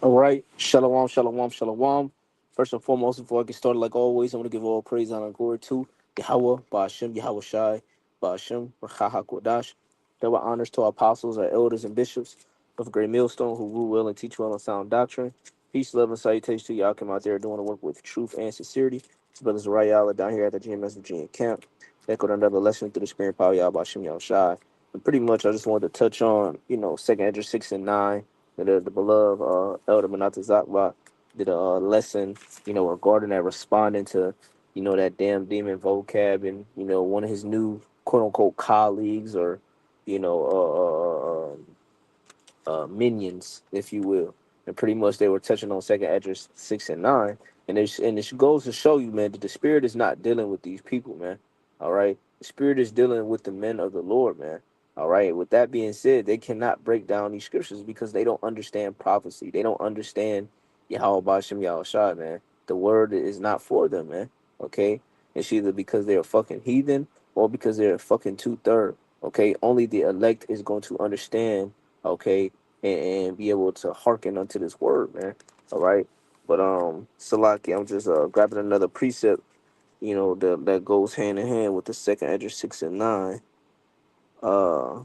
All right. Shalom, shalom, shalom. First and foremost, before I get started, like always, I'm going to give all praise, honor, and glory to Yahweh, Ba'ashem, Yahweh Shai, Ba'ashem, Rachaha Kodash. Double honors to our apostles, our elders, and bishops of Great Millstone who rule well and teach well on sound doctrine. Peace, love, and salutations to y'all come out there doing the work with truth and sincerity. It's Brother Zariah down here at the GMS Virginia camp. Echoed another lesson through the spirit power, Yahweh, Ba'ashem, Yahweh Shai. But pretty much, I just wanted to touch on, Second Esdras 6 and 9 the beloved Elder Manata Zakba did a lesson, regarding that responding to, that damn demon vocab and, one of his new quote unquote colleagues or, you know, minions, if you will. And pretty much they were touching on Second Esdras 6 and 9. And it goes to show you, man, that the spirit is not dealing with these people, man. All right. The spirit is dealing with the men of the Lord, man. All right. With that being said, they cannot break down these scriptures because they don't understand prophecy. They don't understand Yahweh Bashem Yahushua, man. The word is not for them, man. Okay. It's either because they're a fucking heathen or because they're a fucking two-third. Okay. Only the elect is going to understand, okay, and be able to hearken unto this word, man. All right. But Salaki, I'm just grabbing another precept, that goes hand in hand with the second Esdras 6 and 9. Uh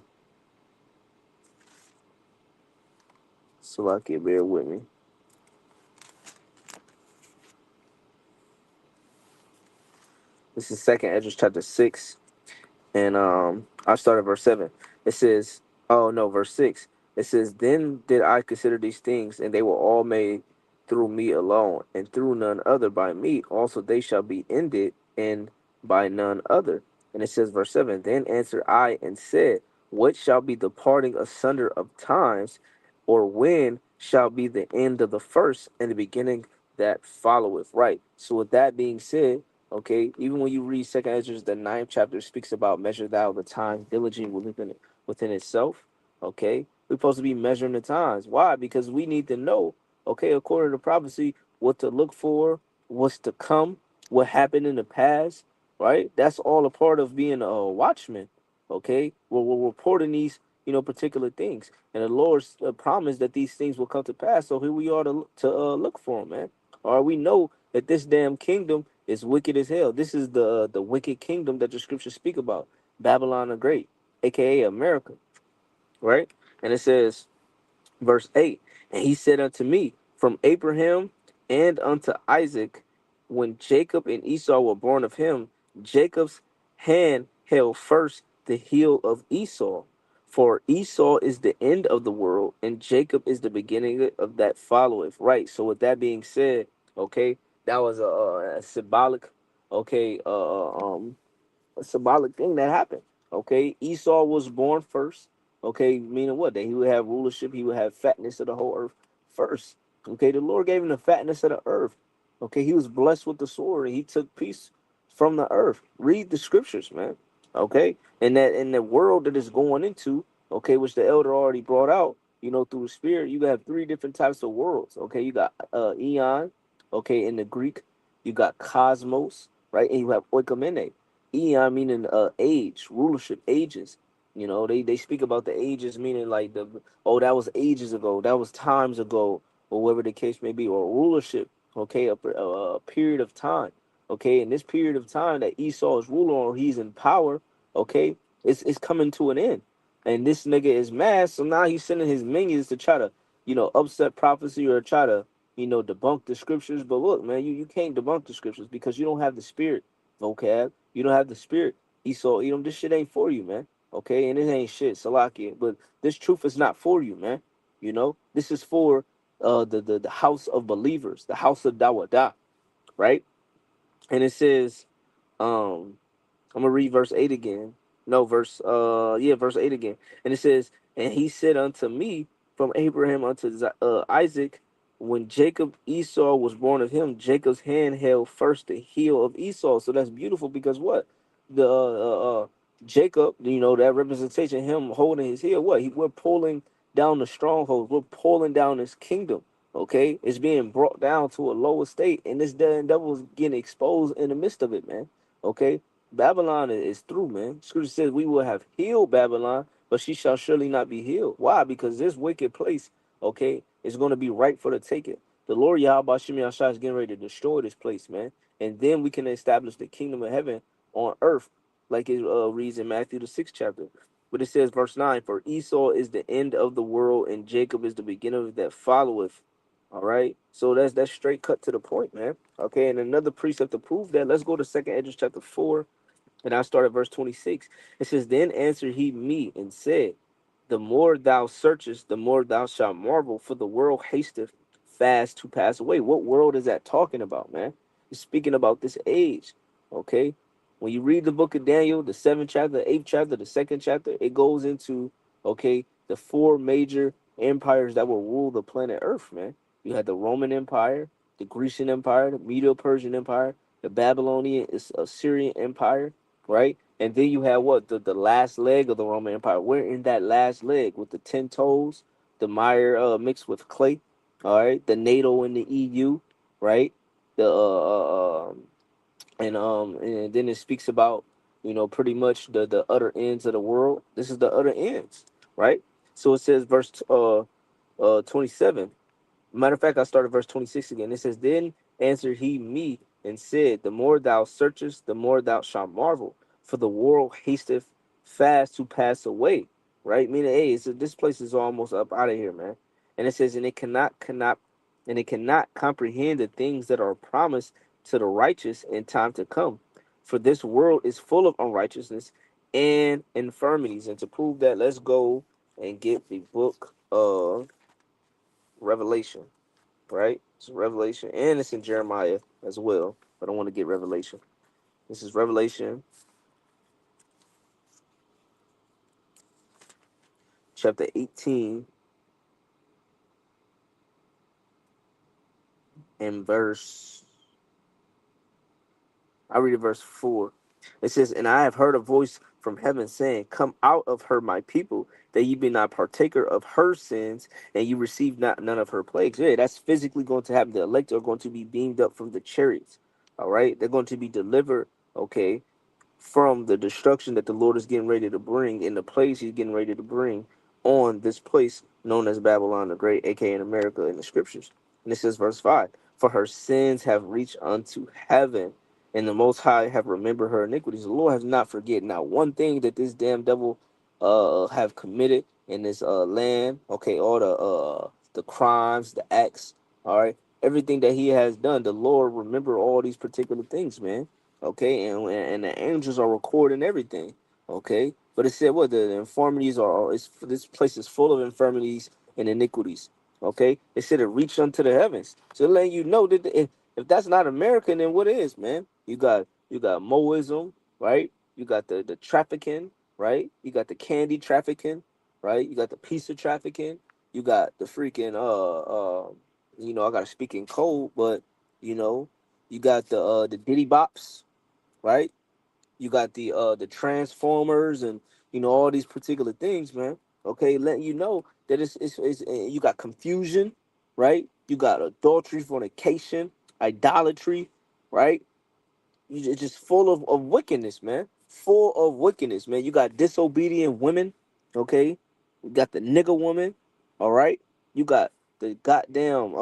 Salaki, bear with me. This is second Esdras chapter 6. And I start at verse 7. It says, oh no, verse 6. It says, then did I consider these things, and they were all made through me alone, and through none other by me. Also they shall be ended, and by none other. And it says, verse 7, then answered I and said, what shall be the parting asunder of times, or when shall be the end of the first and the beginning that followeth? Right. So with that being said, okay, even when you read Second Esdras, the ninth chapter speaks about measure thou the time diligently within itself. Okay, we're supposed to be measuring the times. Why? Because we need to know, okay, according to prophecy, what to look for, what's to come, what happened in the past. Right? That's all a part of being a watchman. Okay, we're reporting these, particular things, and the Lord's promised that these things will come to pass. So here we are to look for them, man. Or we know that this damn kingdom is wicked as hell. This is the wicked kingdom that the scriptures speak about, Babylon the Great, aka America, right? And it says, verse 8, and he said unto me, from Abraham and unto Isaac, when Jacob and Esau were born of him, Jacob's hand held first the heel of Esau. For Esau is the end of the world, and Jacob is the beginning of that followeth. Right. So with that being said, okay, that was a symbolic, okay, a symbolic thing that happened. Okay, Esau was born first. Okay, meaning what? That he would have rulership, he would have fatness of the whole earth first. Okay, the Lord gave him the fatness of the earth. Okay, he was blessed with the sword and he took peace from the earth. Read the scriptures, man. Okay, and that in the world that is going into, okay, which the elder already brought out, through the spirit, you have three different types of worlds. Okay, you got eon, okay, in the Greek, you got cosmos, right, and you have oikomene. Eon meaning age, rulership, ages. They speak about the ages meaning like that was ages ago, that was times ago, or whatever the case may be, or rulership, okay, a period of time. Okay, in this period of time that Esau is ruler or he's in power, okay, it's coming to an end. And this nigga is mad, so now he's sending his minions to try to, upset prophecy or try to, debunk the scriptures. But look, man, you can't debunk the scriptures because you don't have the spirit vocab. You don't have the spirit. Esau, this shit ain't for you, man. Okay, and it ain't shit, Salakia. But this truth is not for you, man. This is for the house of believers, the house of Dawada, right? And it says, um, I'm gonna read verse 8 again. No, verse 8 again. And it says, and he said unto me, from Abraham unto Isaac, when Jacob Esau was born of him, Jacob's hand held first the heel of Esau. So that's beautiful because what? The Jacob, that representation, him holding his heel, we're pulling down the strongholds, we're pulling down his kingdom. Okay, it's being brought down to a lower state, and this devil is getting exposed in the midst of it, man. Okay, Babylon is through, man. Scripture says we will have healed Babylon, but she shall surely not be healed. Why? Because this wicked place, okay, It's going to be right for the taking. The Lord Yahweh Shem Yahshua is getting ready to destroy this place, man. And then we can establish the kingdom of heaven on earth, like it reads in Matthew the 6th chapter. But it says, verse 9, for Esau is the end of the world, and Jacob is the beginning that followeth. All right. So that's straight cut to the point, man. Okay, and another precept to prove that, let's go to 2nd Esdras chapter 4, and I start at verse 26. It says, then answered he me and said, the more thou searchest, the more thou shalt marvel, for the world hasteth fast to pass away. What world is that talking about, man? It's speaking about this age, okay? When you read the book of Daniel, the 7th chapter, 8th chapter, the 2nd chapter, it goes into, okay, the four major empires that will rule the planet Earth, man. You had the Roman Empire, the Grecian Empire, the Medo-Persian Empire, the Babylonian, Assyrian Empire, right? And then you have what, the last leg of the Roman Empire. We're in that last leg with the 10 toes, the mire mixed with clay. All right, the NATO and the EU, right? The and then it speaks about, pretty much the other ends of the world. This is the other ends, right? So it says verse 27. Matter of fact, I started verse 26 again. It says, then answered he me and said, the more thou searchest, the more thou shalt marvel, for the world hasteth fast to pass away. Right? Meaning, hey, this place is almost up out of here, man. And it says, and it cannot comprehend the things that are promised to the righteous in time to come. For this world is full of unrighteousness and infirmities. And to prove that, let's go and get the book of Revelation, right? It's Revelation, and it's in Jeremiah as well. But I want to get Revelation. This is Revelation chapter 18 and verse. I read it verse 4. It says, and I have heard a voice from heaven saying, come out of her, my people, that ye be not partaker of her sins, and you receive not none of her plagues. Yeah, that's physically going to happen. The elect are going to be beamed up from the chariots. All right, they're going to be delivered. Okay, from the destruction that the Lord is getting ready to bring in the place he's getting ready to bring on this place known as Babylon the Great, aka in America in the scriptures. And it says, verse 5, for her sins have reached unto heaven, and the Most High have remembered her iniquities. The Lord has not forget not one thing that this damn devil have committed in this land. Okay, all the crimes, the acts, all right, everything that he has done. The Lord remember all these particular things, man. Okay, and the angels are recording everything. Okay, but it said what the infirmities are. It's, this place is full of infirmities and iniquities. Okay, it said it reached unto the heavens. So letting you know that if that's not American, then what is, man? You got Moism, right? You got the trafficking, right? You got the candy trafficking, right? You got the pizza trafficking. You got the freaking I gotta speak in code, but you know, you got the Diddy Bops, right? You got the Transformers and all these particular things, man. Okay, letting you know that it's you got confusion, right? You got adultery, fornication, idolatry, right? It's just full of wickedness, man. Full of wickedness, man. You got disobedient women, okay? You got the nigger woman, all right? You got the goddamn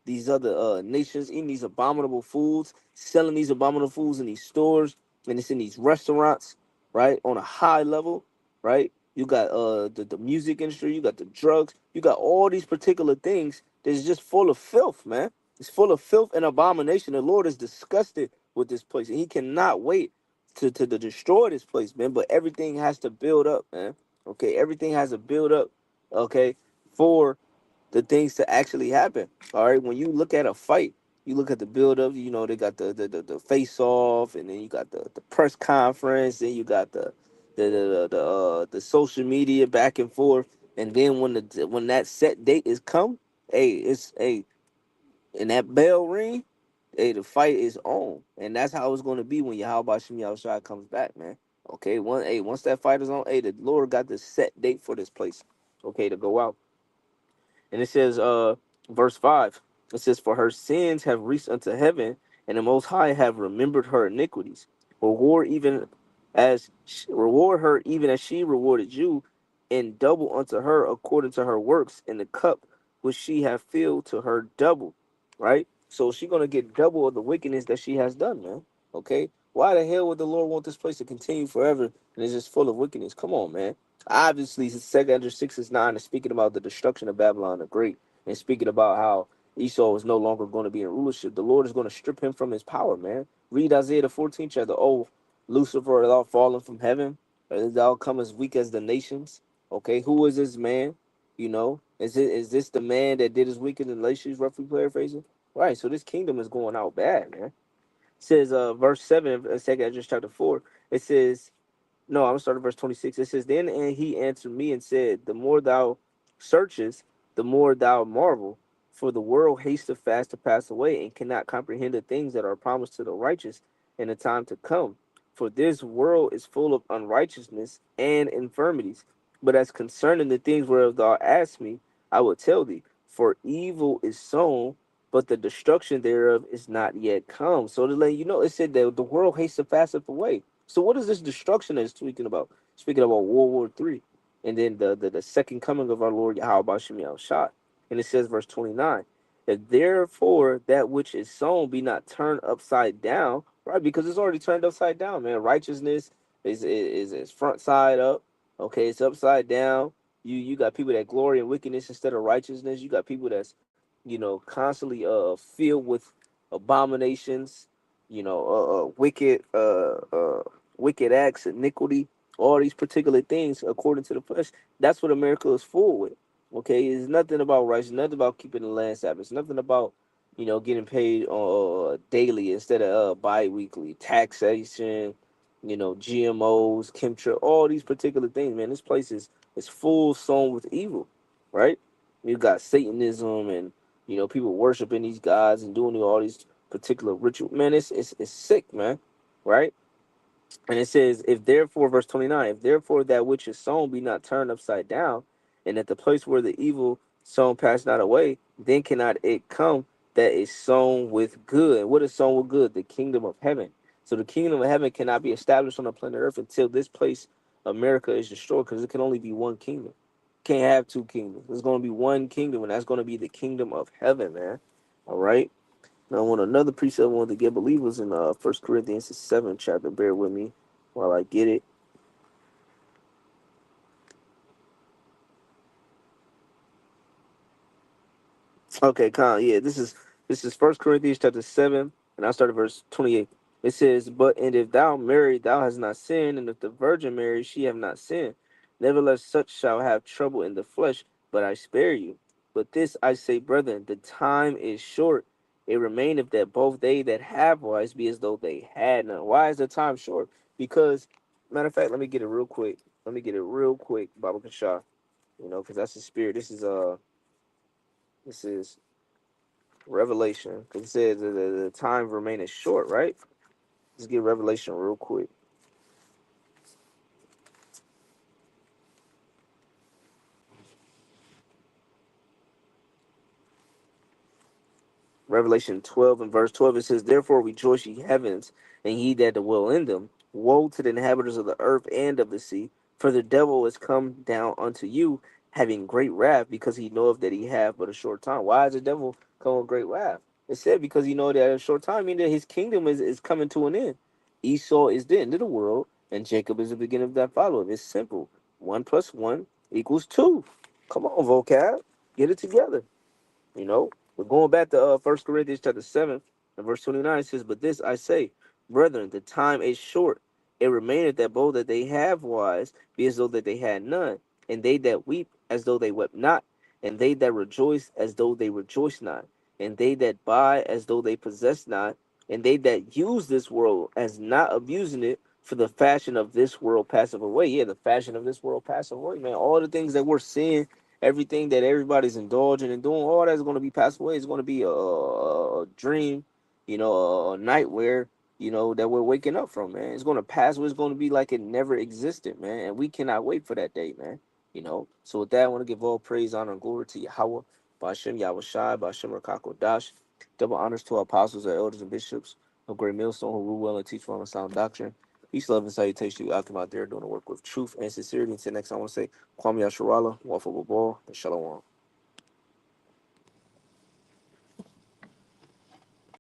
these other nations eating these abominable foods, selling these abominable foods in these stores, and it's in these restaurants, right? On a high level, right? You got the music industry, you got the drugs, you got all these particular things that's just full of filth, man. It's full of filth and abomination. The Lord is disgusted with this place, and He cannot wait to destroy this place, man. But everything has to build up, man. Okay, everything has to build up, okay, for the things to actually happen. All right, when you look at a fight, you look at the build up. They got the face off, and then you got the press conference, then you got the social media back and forth, and then when that set date is come, hey, it's hey and that bell ring, hey, the fight is on, and that's how it's going to be when Yahweh Shem Yahushua comes back, man. Okay, once that fight is on, hey, the Lord got the set date for this place, okay, to go out. And it says, verse 5, it says, for her sins have reached unto heaven, and the Most High have remembered her iniquities. Reward her even as she rewarded you, and double unto her according to her works in the cup which she have filled to her double, right? So she gonna get double of the wickedness that she has done, man. Okay, why the hell would the Lord want this place to continue forever and it's just full of wickedness? Come on, man. Obviously, Second Esdras 6:9 is speaking about the destruction of Babylon the Great, and speaking about how Esau is no longer going to be in rulership. The Lord is going to strip him from his power, man. Read Isaiah the 14th chapter. Oh, Lucifer, thou fallen from heaven, thou come as weak as the nations. Okay, who is this man? Is this the man that did his wicked in nations? Roughly paraphrasing. Right. So this kingdom is going out bad, man. It says, verse 7, Second Esdras chapter 4. It says, no, I'm starting verse 26. It says, then and he answered me and said, the more thou searchest, the more thou marvel. For the world hasteth fast to pass away, and cannot comprehend the things that are promised to the righteous in the time to come. For this world is full of unrighteousness and infirmities. But as concerning the things whereof thou asked me, I will tell thee. For evil is sown, but the destruction thereof is not yet come. So to let you know, it said that the world hasteth fasteth away. So what is this destruction that it's speaking about? Speaking about World War III, and then the second coming of our Lord Yahweh Shem Shot. And it says, verse 29, if therefore that which is sown be not turned upside down, right? Because it's already turned upside down, man. Righteousness is front side up. Okay, it's upside down. You got people that glory in wickedness instead of righteousness. You got people that's, constantly filled with abominations, wicked wicked acts, iniquity, all these particular things according to the flesh. That's what America is full with. Okay, it's nothing about righteousness, nothing about keeping the land Sabbath, nothing about getting paid daily instead of bi-weekly, taxation, GMOs, chemtrail, all these particular things. Man, this place is full sown with evil, right? You got Satanism and people worshiping these gods and doing all these particular ritual. Man, it's sick, man, right? And it says, if therefore, verse 29, if therefore that which is sown be not turned upside down, and at the place where the evil sown pass not away, then cannot it come that is sown with good. And what is sown with good? The kingdom of heaven. So the kingdom of heaven cannot be established on the planet Earth until this place, America, is destroyed, because it can only be one kingdom. Can't have two kingdoms. There's going to be one kingdom, and that's going to be the kingdom of heaven, man. All right. Now, I want another precept I wanted to give believers in First Corinthians the 7th chapter. Bear with me while I get it. Okay, Con, yeah, this is First Corinthians chapter 7, and I start at verse 28. It says, but and if thou marry, thou hast not sinned, and if the virgin marry, she have not sinned. Nevertheless, such shall have trouble in the flesh, but I spare you. But this I say, brethren, the time is short. It remaineth that both they that have wives be as though they had none. Why is the time short? Because, matter of fact, let me get it real quick. Let me get it real quick, Baba Kasha. Because that's the spirit. This is Revelation, because it says the time remaining short, right? Let's get Revelation real quick. Revelation 12 and verse 12, it says, therefore rejoice, ye heavens, and ye that dwell in them. Woe to the inhabitants of the earth and of the sea, for the devil is come down unto you, having great wrath, because he knoweth that he have but a short time. Why is the devil come with great wrath? It said because he know that a short time, meaning that his kingdom is coming to an end. Esau is the end of the world, and Jacob is the beginning of that follow. It's simple. 1 plus 1 equals 2. Come on, vocab. Get it together. We're going back to First Corinthians chapter 7 and verse 29. It says, but this I say, brethren, the time is short. It remaineth that both that they have wives be as though that they had none, and they that weep as though they wept not, and they that rejoice as though they rejoice not, and they that buy as though they possess not, and they that use this world as not abusing it, for the fashion of this world passeth away. Yeah, the fashion of this world passeth away, man. All the things that we're seeing, everything that everybody's indulging and doing, all that's going to be passed away. It's going to be a dream, a nightmare, that we're waking up from, man. It's going to pass away. It's going to be like it never existed, man. And we cannot wait for that day, man. So with that, I want to give all praise, honor, and glory to Yahweh, Bashem Yahweh Shai, Bashem Rakako Dash. Double honors to our apostles, our elders, and bishops of Great Millstone who rule well and teach well on sound doctrine. Peace, love, and salutation to you out there doing the work with truth and sincerity. Until next time, I want to say, Kwame Yasharala, Wafa Babal, and Shalom.